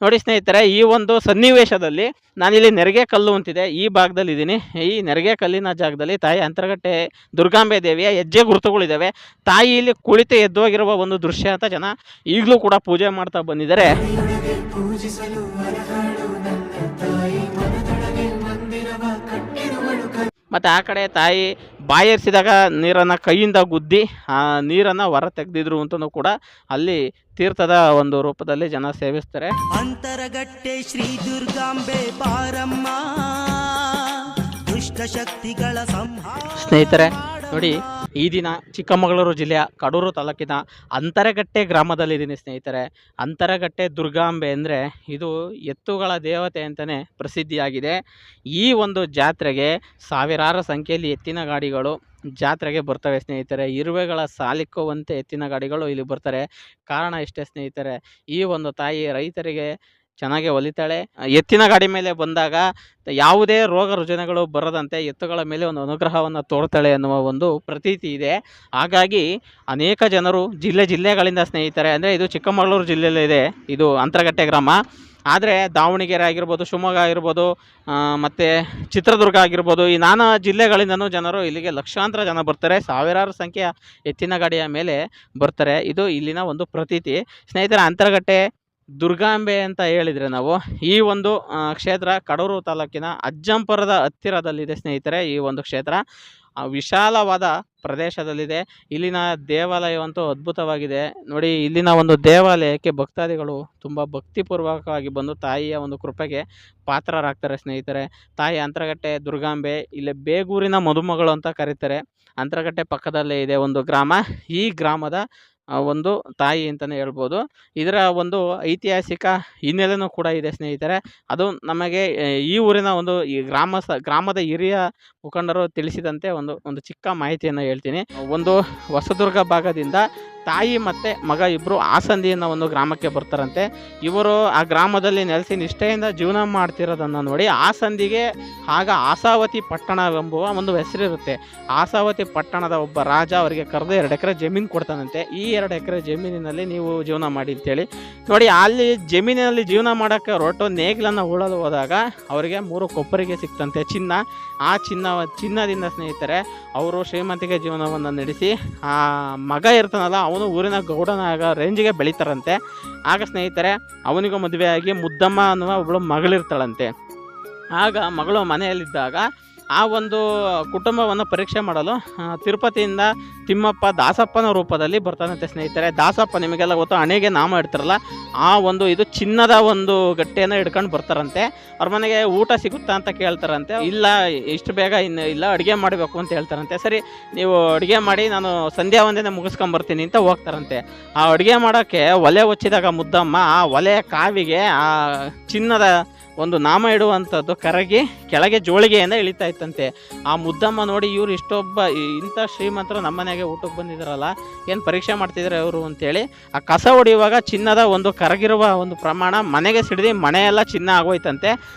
ನೋಡಿ ಸ್ನೇಹಿತರೆ, ಈ ಒಂದು ಸನ್ನಿವೇಶದಲ್ಲಿ ನಾನಿಲ್ಲಿ ನೆರಿಗೆ ಕಲ್ಲು ಅಂತಿದೆ ಈ ಭಾಗದಲ್ಲಿ ಇದ್ದೀನಿ. ಈ ನೆರಿಗೆ ಕಲ್ಲಿನ ಜಾಗದಲ್ಲಿ ತಾಯಿ ಅಂತರಗಟ್ಟೆ ದುರ್ಗಾಂಬೆ ದೇವಿಯ ಹೆಜ್ಜೆ ಗುರುತುಗಳಿದ್ದಾವೆ. ತಾಯಿ ಇಲ್ಲಿ ಕುಳಿತು ಎದ್ದೋಗಿರುವ ಒಂದು ದೃಶ್ಯ ಅಂತ ಜನ ಈಗಲೂ ಕೂಡ ಪೂಜೆ ಮಾಡ್ತಾ ಬಂದಿದ್ದಾರೆ. ಮತ್ತು ಆ ಕಡೆ ತಾಯಿ ಬಾಯರಿಸಿದಾಗ ನೀರನ್ನು ಕೈಯಿಂದ ಗುದ್ದಿ ಆ ನೀರನ್ನು ಹೊರ ತೆಗೆದಿದ್ರು ಅಂತಲೂ ಕೂಡ ಅಲ್ಲಿ ತೀರ್ಥದ ಒಂದು ರೂಪದಲ್ಲಿ ಜನ ಸೇವಿಸ್ತಾರೆ. ಅಂತರಗಟ್ಟೆ ಶ್ರೀ ದುರ್ಗಾಂಬೆ ಬಾರಮ್ಮ, ದುಷ್ಟ ಶಕ್ತಿಗಳ ಸಂಹಾರ. ಸ್ನೇಹಿತರೆ ನೋಡಿ, ಈ ದಿನ ಚಿಕ್ಕಮಗಳೂರು ಜಿಲ್ಲೆಯ ಕಡೂರು ತಾಲೂಕಿನ ಅಂತರಗಟ್ಟೆ ಗ್ರಾಮದಲ್ಲಿದ್ದೀನಿ ಸ್ನೇಹಿತರೆ. ಅಂತರಗಟ್ಟೆ ದುರ್ಗಾಂಬೆ ಅಂದರೆ ಇದು ಎತ್ತುಗಳ ದೇವತೆ ಅಂತಲೇ ಪ್ರಸಿದ್ಧಿಯಾಗಿದೆ. ಈ ಒಂದು ಜಾತ್ರೆಗೆ ಸಾವಿರಾರು ಸಂಖ್ಯೆಯಲ್ಲಿ ಎತ್ತಿನ ಗಾಡಿಗಳು ಜಾತ್ರೆಗೆ ಬರ್ತವೆ ಸ್ನೇಹಿತರೆ. ಇರುವೆಗಳ ಸಾಲಿಕ್ಕುವಂತೆ ಎತ್ತಿನ ಗಾಡಿಗಳು ಇಲ್ಲಿ ಬರ್ತಾರೆ. ಕಾರಣ ಇಷ್ಟೇ ಸ್ನೇಹಿತರೆ, ಈ ಒಂದು ತಾಯಿ ರೈತರಿಗೆ ಚೆನ್ನಾಗಿ ಒಲಿತಾಳೆ. ಎತ್ತಿನ ಗಾಡಿ ಮೇಲೆ ಬಂದಾಗ ಯಾವುದೇ ರೋಗ ರುಜಿನಗಳು ಬರದಂತೆ ಎತ್ತುಗಳ ಮೇಲೆ ಒಂದು ಅನುಗ್ರಹವನ್ನು ತೋರ್ತಾಳೆ ಅನ್ನುವ ಒಂದು ಪ್ರತೀತಿ ಇದೆ. ಹಾಗಾಗಿ ಅನೇಕ ಜನರು ಜಿಲ್ಲೆಗಳಿಂದ ಸ್ನೇಹಿತರೆ, ಅಂದರೆ ಇದು ಚಿಕ್ಕಮಗಳೂರು ಜಿಲ್ಲೆಯಲ್ಲಿದೆ ಇದು ಅಂತರಗಟ್ಟೆ ಗ್ರಾಮ. ಆದರೆ ದಾವಣಗೆರೆ ಆಗಿರ್ಬೋದು, ಶಿವಮೊಗ್ಗ ಆಗಿರ್ಬೋದು, ಮತ್ತು ಚಿತ್ರದುರ್ಗ ಆಗಿರ್ಬೋದು, ಈ ನಾನಾ ಜಿಲ್ಲೆಗಳಿಂದನೂ ಜನರು ಇಲ್ಲಿಗೆ ಲಕ್ಷಾಂತರ ಜನ ಬರ್ತಾರೆ. ಸಾವಿರಾರು ಸಂಖ್ಯೆಯ ಎತ್ತಿನ ಗಾಡಿಯ ಮೇಲೆ ಬರ್ತಾರೆ. ಇದು ಇಲ್ಲಿನ ಒಂದು ಪ್ರತೀತಿ ಸ್ನೇಹಿತರೆ. ಅಂತರಗಟ್ಟೆ ದುರ್ಗಾಂಬೆ ಅಂತ ಹೇಳಿದರೆ ನಾವು, ಈ ಒಂದು ಕ್ಷೇತ್ರ ಕಡೂರು ತಾಲೂಕಿನ ಅಜ್ಜಂಪುರದ ಹತ್ತಿರದಲ್ಲಿದೆ ಸ್ನೇಹಿತರೆ. ಈ ಒಂದು ಕ್ಷೇತ್ರ ವಿಶಾಲವಾದ ಪ್ರದೇಶದಲ್ಲಿದೆ. ಇಲ್ಲಿನ ದೇವಾಲಯವಂತೂ ಅದ್ಭುತವಾಗಿದೆ ನೋಡಿ. ಇಲ್ಲಿನ ಒಂದು ದೇವಾಲಯಕ್ಕೆ ಭಕ್ತಾದಿಗಳು ತುಂಬ ಭಕ್ತಿಪೂರ್ವಕವಾಗಿ ಬಂದು ತಾಯಿಯ ಒಂದು ಕೃಪೆಗೆ ಪಾತ್ರರಾಗ್ತಾರೆ ಸ್ನೇಹಿತರೆ. ತಾಯಿ ಅಂತರಗಟ್ಟೆ ದುರ್ಗಾಂಬೆ ಇಲ್ಲಿ ಬೇಗೂರಿನ ಮದುಮಗಳು ಅಂತ ಕರೀತಾರೆ. ಅಂತರಗಟ್ಟೆ ಪಕ್ಕದಲ್ಲೇ ಇದೆ ಒಂದು ಗ್ರಾಮ. ಈ ಗ್ರಾಮದ ಒಂದು ತಾಯಿ ಅಂತಲೇ ಹೇಳ್ಬೋದು. ಇದರ ಒಂದು ಐತಿಹಾಸಿಕ ಹಿನ್ನೆಲೆನೂ ಕೂಡ ಇದೆ ಸ್ನೇಹಿತರೆ. ಅದು ನಮಗೆ ಈ ಊರಿನ ಒಂದು ಈ ಗ್ರಾಮದ ಹಿರಿಯ ಮುಖಂಡರು ತಿಳಿಸಿದಂತೆ ಒಂದು ಚಿಕ್ಕ ಮಾಹಿತಿಯನ್ನು ಹೇಳ್ತೀನಿ. ಒಂದು ಹೊಸದುರ್ಗ ಭಾಗದಿಂದ ತಾಯಿ ಮತ್ತು ಮಗ ಇಬ್ಬರು ಆಸಂದಿ ಅನ್ನೋ ಒಂದು ಗ್ರಾಮಕ್ಕೆ ಬರ್ತಾರಂತೆ. ಇವರು ಆ ಗ್ರಾಮದಲ್ಲಿ ನೆಲೆಸಿ ನಿಷ್ಠೆಯಿಂದ ಜೀವನ ಮಾಡ್ತಿರೋದನ್ನು ನೋಡಿ ಆಸಂದಿಗೆ ಆಗ ಆಸಾವತಿ ಪಟ್ಟಣವೆಂಬುವ ಒಂದು ಹೆಸರಿರುತ್ತೆ. ಆಸಾವತಿ ಪಟ್ಟಣದ ಒಬ್ಬ ರಾಜ ಅವರಿಗೆ ಕರೆದು 2 ಎಕರೆ ಜಮೀನು ಕೊಡ್ತಾನಂತೆ. ಈ 2 ಎಕರೆ ಜಮೀನಿನಲ್ಲಿ ನೀವು ಜೀವನ ಮಾಡಿ ಅಂತೇಳಿ ನೋಡಿ. ಅಲ್ಲಿ ಜಮೀನಿನಲ್ಲಿ ಜೀವನ ಮಾಡೋಕ್ಕೆ ಹೊರಟು ನೇಗಿಲನ್ನು ಉಳಲು ಹೋದಾಗ ಅವರಿಗೆ 3 ಕೊಪ್ಪರಿಗೆ ಸಿಕ್ತಂತೆ ಚಿನ್ನ. ಆ ಚಿನ್ನದಿಂದ ಸ್ನೇಹಿತರೆ ಅವರು ಶ್ರೀಮಂತಿಗೆ ಜೀವನವನ್ನು ನಡೆಸಿ ಆ ಮಗ ಇರ್ತಾನಲ್ಲ ಅವನು ಊರಿನ ಗೌಡನಾಗ ರೇಂಜಿಗೆ ಬೆಳೀತಾರಂತೆ. ಆಗ ಸ್ನೇಹಿತರೆ ಅವನಿಗೂ ಮದುವೆಯಾಗಿ ಮುದ್ದಮ್ಮ ಅನ್ನುವ ಒಬ್ಬಳು ಮಗಳಿರ್ತಾಳಂತೆ. ಆಗ ಮಗಳು ಮನೆಯಲ್ಲಿದ್ದಾಗ ಆ ಒಂದು ಕುಟುಂಬವನ್ನು ಪರೀಕ್ಷೆ ಮಾಡಲು ತಿರುಪತಿಯಿಂದ ತಿಮ್ಮಪ್ಪ ದಾಸಪ್ಪನ ರೂಪದಲ್ಲಿ ಬರ್ತಾನಂತೆ ಸ್ನೇಹಿತರೆ. ದಾಸಪ್ಪ ನಿಮಗೆಲ್ಲ ಗೊತ್ತು, ಹಣೆಗೆ ನಾಮ ಇಡ್ತಾರಲ್ಲ, ಆ ಒಂದು ಇದು ಚಿನ್ನದ ಒಂದು ಗಟ್ಟೆಯನ್ನು ಹಿಡ್ಕೊಂಡು ಬರ್ತಾರಂತೆ. ಅವ್ರ ಮನೆಗೆ ಊಟ ಸಿಗುತ್ತಾ ಅಂತ ಕೇಳ್ತಾರಂತೆ. ಇಲ್ಲ, ಇಷ್ಟು ಬೇಗ ಇನ್ನು ಇಲ್ಲ, ಅಡುಗೆ ಮಾಡಬೇಕು ಅಂತ ಹೇಳ್ತಾರಂತೆ. ಸರಿ, ನೀವು ಅಡುಗೆ ಮಾಡಿ, ನಾನು ಸಂಧ್ಯಾ ವಂದನೆ ಮುಗಿಸ್ಕೊಂಬರ್ತೀನಿ ಅಂತ ಹೋಗ್ತಾರಂತೆ. ಆ ಅಡುಗೆ ಮಾಡೋಕ್ಕೆ ಒಲೆ ಹೊಚ್ಚಿದಾಗ ಮುದ್ದಮ್ಮ ಆ ಒಲೆ ಕಾವಿಗೆ ಆ ಚಿನ್ನದ ಒಂದು ನಾಮ ಇಡುವಂಥದ್ದು ಕರಗಿ ಕೆಳಗೆ ಜೋಳಿಗೆಯಿಂದ ಇಳಿತಾ ಇತ್ತಂತೆ. ಆ ಮುದ್ದಮ್ಮ ನೋಡಿ, ಇವರು ಇಂಥ ಶ್ರೀಮಂತರು ನಮ್ಮ ಮನೆಗೆ ಊಟಕ್ಕೆ ಬಂದಿದ್ದಾರಲ್ಲ, ಏನು ಪರೀಕ್ಷೆ ಮಾಡ್ತಿದ್ದಾರೆ ಅವರು ಅಂತೇಳಿ ಆ ಕಸ ಹೊಡೆಯುವಾಗ ಚಿನ್ನದ ಒಂದು ಕರಗಿರುವ ಒಂದು ಪ್ರಮಾಣ ಮನೆಗೆ ಸಿಡಿದು ಮನೆಯೆಲ್ಲ ಚಿನ್ನ ಆಗೋಯ್ತಂತೆ.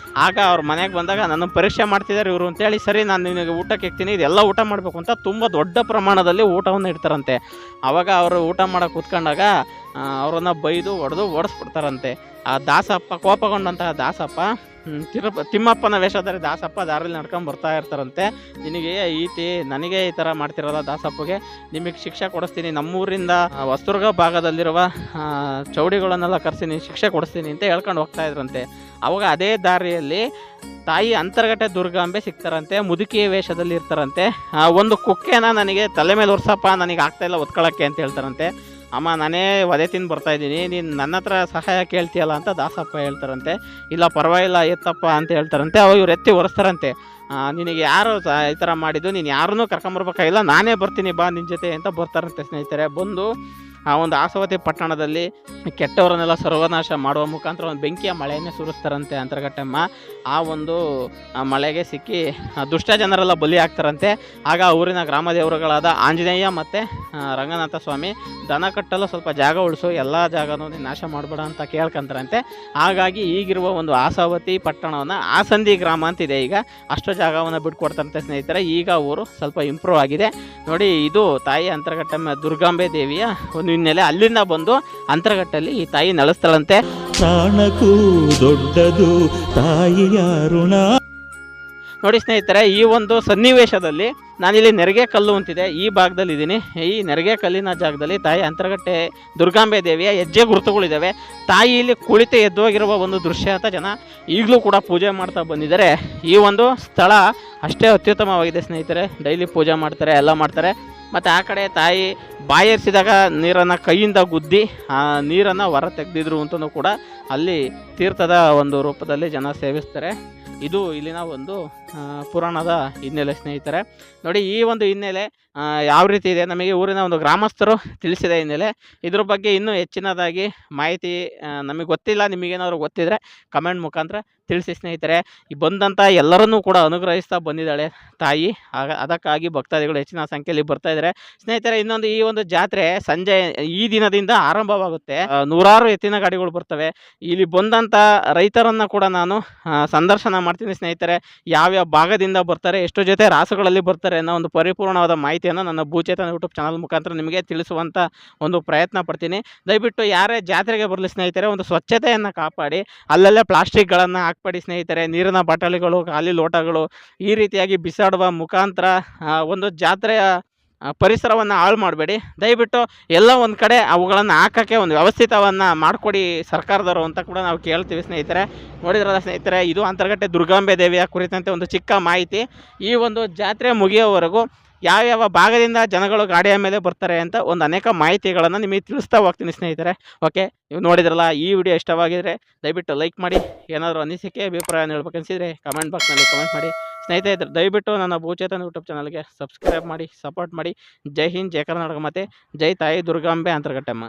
ಆಗ ಅವ್ರ ಮನೆಗೆ ಬಂದಾಗ ನನ್ನ ಪರೀಕ್ಷೆ ಮಾಡ್ತಿದ್ದಾರೆ ಇವರು ಅಂತೇಳಿ, ಸರಿ ನಾನು ನಿನಗೆ ಊಟಕ್ಕೆ ಇಕ್ತೀನಿ, ಇದೆಲ್ಲ ಊಟ ಮಾಡಬೇಕು ಅಂತ ತುಂಬ ದೊಡ್ಡ ಪ್ರಮಾಣದಲ್ಲಿ ಊಟವನ್ನು ಇಡ್ತಾರಂತೆ. ಆವಾಗ ಅವರು ಊಟ ಮಾಡೋಕೆ ಕೂತ್ಕೊಂಡಾಗ ಅವರನ್ನು ಬೈದು ಓಡಿಸ್ಬಿಡ್ತಾರಂತೆ. ಆ ದಾಸಪ್ಪ, ಕೋಪಗೊಂಡಂತಹ ದಾಸಪ್ಪ, ತಿಮ್ಮಪ್ಪನ ವೇಷಧಾರಿ ದಾಸಪ್ಪ ದಾರಿಯಲ್ಲಿ ನಡ್ಕೊಂಡು ಬರ್ತಾ ಇರ್ತಾರಂತೆ. ನನಗೆ ಈ ಥರ ಮಾಡ್ತಿರಲ್ಲ ದಾಸಪ್ಪಗೆ, ನಿಮಗೆ ಶಿಕ್ಷೆ ಕೊಡಿಸ್ತೀನಿ, ನಮ್ಮೂರಿಂದ ಹೊಸದುರ್ಗ ಭಾಗದಲ್ಲಿರುವ ಚೌಡಿಗಳನ್ನೆಲ್ಲ ಕರೆಸಿ ಶಿಕ್ಷೆ ಕೊಡಿಸ್ತೀನಿ ಅಂತ ಹೇಳ್ಕೊಂಡು ಹೋಗ್ತಾ ಇದ್ರಂತೆ. ಅವಾಗ ಅದೇ ದಾರಿಯಲ್ಲಿ ತಾಯಿ ಅಂತರಗಟ್ಟೆ ದುರ್ಗಾಂಬೆ ಸಿಗ್ತಾರಂತೆ. ಮುದುಕಿಯ ವೇಷದಲ್ಲಿ ಇರ್ತಾರಂತೆ. ಒಂದು ಕುಕ್ಕೆನ ನನಗೆ ತಲೆ ಮೇಲೆ ಒರ್ಸಪ್ಪ, ನನಗೆ ಆಗ್ತಾಯಿಲ್ಲ ಒತ್ಕೊಳ್ಳೋಕ್ಕೆ ಅಂತ ಹೇಳ್ತಾರಂತೆ. ಅಮ್ಮ, ನಾನೇ ಒದೆ ತಿಂದು ಬರ್ತಾಯಿದ್ದೀನಿ, ನೀನು ನನ್ನ ಹತ್ರ ಸಹಾಯ ಕೇಳ್ತೀಯಲ್ಲ ಅಂತ ದಾಸಪ್ಪ ಹೇಳ್ತಾರಂತೆ. ಇಲ್ಲ ಪರವಾಗಿಲ್ಲ ಎತ್ತಪ್ಪ ಅಂತ ಹೇಳ್ತಾರಂತೆ. ಅವಾಗ ಇವ್ರು ಎತ್ತಿ ಒರೆಸ್ತಾರಂತೆ. ನಿನಗೆ ಯಾರು ಈ ಥರ ಮಾಡಿದ್ದು, ನೀನು ಯಾರನ್ನೂ ಕರ್ಕೊಂಬರ್ಬೇಕಾಗಿಲ್ಲ, ನಾನೇ ಬರ್ತೀನಿ ಬಾ ನಿನ್ನ ಜೊತೆ ಅಂತ ಬರ್ತಾರಂತೆ ಸ್ನೇಹಿತರೆ. ಬಂದು ಆ ಒಂದು ಆಸಾವತಿ ಪಟ್ಟಣದಲ್ಲಿ ಕೆಟ್ಟವರನ್ನೆಲ್ಲ ಸರ್ವನಾಶ ಮಾಡುವ ಮುಖಾಂತರ ಒಂದು ಬೆಂಕಿಯ ಮಳೆಯನ್ನೇ ಸುರಿಸ್ತಾರಂತೆ ಅಂತರಗಟ್ಟಮ್ಮ. ಆ ಒಂದು ಮಳೆಗೆ ಸಿಕ್ಕಿ ದುಷ್ಟ ಜನರೆಲ್ಲ ಬಲಿ ಆಗ್ತಾರಂತೆ. ಆಗ ಊರಿನ ಗ್ರಾಮ ದೇವರುಗಳಾದ ಆಂಜನೇಯ ಮತ್ತು ರಂಗನಾಥ ಸ್ವಾಮಿ, ದನ ಕಟ್ಟಲು ಸ್ವಲ್ಪ ಜಾಗ ಉಳಿಸು, ಎಲ್ಲ ಜಾಗನೂ ನಾಶ ಮಾಡಬೇಡ ಅಂತ ಕೇಳ್ಕೊಂತಾರಂತೆ. ಹಾಗಾಗಿ ಈಗಿರುವ ಒಂದು ಆಸಾವತಿ ಪಟ್ಟಣವನ್ನು ಆಸಂದಿ ಗ್ರಾಮ ಅಂತಿದೆ. ಈಗ ಅಷ್ಟು ಜಾಗವನ್ನು ಬಿಟ್ಕೊಡ್ತಾರಂತೆ ಸ್ನೇಹಿತರೆ. ಈಗ ಊರು ಸ್ವಲ್ಪ ಇಂಪ್ರೂವ್ ಆಗಿದೆ ನೋಡಿ. ಇದು ತಾಯಿ ಅಂತರಗಟ್ಟಮ್ಮ ದುರ್ಗಾಂಬೆ ದೇವಿಯ ಒಂದು ಹಿನ್ನೆಲೆ. ಅಲ್ಲಿಂದ ಬಂದು ಅಂತರಘಟ್ಟಲ್ಲಿ ಈ ತಾಯಿ ನೆಲೆಸ್ತಾಳಂತೆ. ಪ್ರಾಣಕ್ಕೂ ದೊಡ್ಡದು ತಾಯಿಯ ಋಣ. ನೋಡಿ ಸ್ನೇಹಿತರೆ, ಈ ಒಂದು ಸನ್ನಿವೇಶದಲ್ಲಿ ನಾನಿಲ್ಲಿ ನೆರಿಗೆ ಕಲ್ಲು ಅಂತಿದೆ ಈ ಭಾಗದಲ್ಲಿ ಇದ್ದೀನಿ. ಈ ನೆರಿಗೆ ಕಲ್ಲಿನ ಜಾಗದಲ್ಲಿ ತಾಯಿ ಅಂತರಗಟ್ಟೆ ದುರ್ಗಾಂಬೆ ದೇವಿಯ ಹೆಜ್ಜೆ ಗುರುತುಗಳಿದ್ದಾವೆ. ತಾಯಿ ಇಲ್ಲಿ ಕುಳಿತು ಎದ್ದೋಗಿರುವ ಒಂದು ದೃಶ್ಯ ಅಂತ ಜನ ಈಗಲೂ ಕೂಡ ಪೂಜೆ ಮಾಡ್ತಾ ಬಂದಿದ್ದಾರೆ. ಈ ಒಂದು ಸ್ಥಳ ಅಷ್ಟೇ ಅತ್ಯುತ್ತಮವಾಗಿದೆ ಸ್ನೇಹಿತರೆ. ಡೈಲಿ ಪೂಜೆ ಮಾಡ್ತಾರೆ, ಎಲ್ಲ ಮಾಡ್ತಾರೆ. ಮತ್ತು ಆ ಕಡೆ ತಾಯಿ ಬಾಯರಿಸಿದಾಗ ನೀರನ್ನು ಕೈಯಿಂದ ಗುದ್ದಿ ಆ ನೀರನ್ನು ಹೊರ ತೆಗೆದಿದ್ರು ಅಂತಲೂ ಕೂಡ ಅಲ್ಲಿ ತೀರ್ಥದ ಒಂದು ರೂಪದಲ್ಲಿ ಜನ ಸೇವಿಸ್ತಾರೆ. ಇದು ಇಲ್ಲಿನ ಒಂದು ಪುರಾಣದ ಹಿನ್ನೆಲೆ ಸ್ನೇಹಿತರೆ. ನೋಡಿ, ಈ ಒಂದು ಹಿನ್ನೆಲೆ ಯಾವ ರೀತಿ ಇದೆ ನಮಗೆ ಊರಿನ ಒಂದು ಗ್ರಾಮಸ್ಥರು ತಿಳಿಸಿದ ಹಿನ್ನೆಲೆ. ಇದ್ರ ಬಗ್ಗೆ ಇನ್ನೂ ಹೆಚ್ಚಿನದಾಗಿ ಮಾಹಿತಿ ನಮಗೆ ಗೊತ್ತಿಲ್ಲ. ನಿಮಗೇನಾದ್ರು ಗೊತ್ತಿದ್ದರೆ ಕಮೆಂಟ್ ಮುಖಾಂತರ ತಿಳಿಸಿ ಸ್ನೇಹಿತರೆ. ಈ ಬಂದಂಥ ಎಲ್ಲರನ್ನೂ ಕೂಡ ಅನುಗ್ರಹಿಸ್ತಾ ಬಂದಿದ್ದಾಳೆ ತಾಯಿ. ಅದಕ್ಕಾಗಿ ಭಕ್ತಾದಿಗಳು ಹೆಚ್ಚಿನ ಸಂಖ್ಯೆಯಲ್ಲಿ ಬರ್ತಾ ಇದ್ದಾರೆ ಸ್ನೇಹಿತರೆ. ಇನ್ನೊಂದು, ಈ ಒಂದು ಜಾತ್ರೆ ಸಂಜೆ ಈ ದಿನದಿಂದ ಆರಂಭವಾಗುತ್ತೆ. ನೂರಾರು ಎತ್ತಿನ ಗಾಡಿಗಳು ಬರ್ತವೆ. ಇಲ್ಲಿ ಬಂದಂಥ ರೈತರನ್ನು ಕೂಡ ನಾನು ಸಂದರ್ಶನ ಮಾಡ್ತೀನಿ ಸ್ನೇಹಿತರೆ. ಯಾವ್ಯಾವ ಭಾಗದಿಂದ ಬರ್ತಾರೆ, ಎಷ್ಟು ಜೊತೆ ರಾಸುಗಳಲ್ಲಿ ಬರ್ತಾರೆ ಅನ್ನೋ ಒಂದು ಪರಿಪೂರ್ಣವಾದ ಮಾಹಿತಿಯನ್ನು ನನ್ನ ಭೂಚೇತನ ಯೂಟ್ಯೂಬ್ ಚಾನಲ್ ಮುಖಾಂತರ ನಿಮಗೆ ತಿಳಿಸುವಂಥ ಒಂದು ಪ್ರಯತ್ನ ಪಡ್ತೀನಿ. ದಯವಿಟ್ಟು ಯಾರೇ ಜಾತ್ರೆಗೆ ಬರಲಿ ಸ್ನೇಹಿತರೆ, ಒಂದು ಸ್ವಚ್ಛತೆಯನ್ನು ಕಾಪಾಡಿ. ಅಲ್ಲಲ್ಲೇ ಪ್ಲಾಸ್ಟಿಕ್ಗಳನ್ನು ಹಾಕ್ಬೇಡಿ ಸ್ನೇಹಿತರೆ. ನೀರಿನ ಬಾಟಲಿಗಳು, ಖಾಲಿ ಲೋಟಗಳು ಈ ರೀತಿಯಾಗಿ ಬಿಸಾಡುವ ಮುಖಾಂತರ ಒಂದು ಜಾತ್ರೆಯ ಪರಿಸರವನ್ನು ಹಾಳು ಮಾಡಬೇಡಿ. ದಯವಿಟ್ಟು ಎಲ್ಲ ಒಂದು ಕಡೆ ಅವುಗಳನ್ನು ಹಾಕೋಕ್ಕೆ ಒಂದು ವ್ಯವಸ್ಥಿತವನ್ನು ಮಾಡಿಕೊಡಿ ಸರ್ಕಾರದವರು ಅಂತ ಕೂಡ ನಾವು ಕೇಳ್ತೀವಿ ಸ್ನೇಹಿತರೆ. ನೋಡಿದ್ರಲ್ಲ ಸ್ನೇಹಿತರೆ, ಇದು ಅಂತರಗಟ್ಟೆ ದುರ್ಗಾಂಬೆ ದೇವಿಯ ಕುರಿತಂತೆ ಒಂದು ಚಿಕ್ಕ ಮಾಹಿತಿ. ಈ ಒಂದು ಜಾತ್ರೆ ಮುಗಿಯೋವರೆಗೂ ಯಾವ್ಯಾವ ಭಾಗದಿಂದ ಜನಗಳು ಗಾಡಿಯ ಮೇಲೆ ಬರ್ತಾರೆ ಅಂತ ಒಂದು ಅನೇಕ ಮಾಹಿತಿಗಳನ್ನು ನಿಮಗೆ ತಿಳಿಸ್ತಾ ಹೋಗ್ತೀನಿ ಸ್ನೇಹಿತರೆ. ಓಕೆ, ನೀವು ನೋಡಿದ್ರಲ್ಲ, ಈ ವಿಡಿಯೋ ಇಷ್ಟವಾಗಿದ್ದರೆ ದಯವಿಟ್ಟು ಲೈಕ್ ಮಾಡಿ. ಏನಾದರೂ ಅನಿಸಿಕೆ ಅಭಿಪ್ರಾಯ ಹೇಳ್ಬೇಕನ್ಸಿದ್ರೆ ಕಮೆಂಟ್ ಬಾಕ್ಸ್ನಲ್ಲಿ ಕಮೆಂಟ್ ಮಾಡಿ ಸ್ನೇಹಿತರೆ. ದಯವಿಟ್ಟು ನನ್ನ ಭೂಚೇತನ ಯೂಟ್ಯೂಬ್ ಚಾನಲ್ಗೆ ಸಬ್ಸ್ಕ್ರೈಬ್ ಮಾಡಿ, ಸಪೋರ್ಟ್ ಮಾಡಿ. ಜೈ ಹಿಂದ್, ಜೈ ಕರ್ನಾಟಕ, ಮತ್ತು ಜೈ ತಾಯಿ ದುರ್ಗಾಂಬೆ ಅಂತರಘಟ್ಟಮ್ಮ.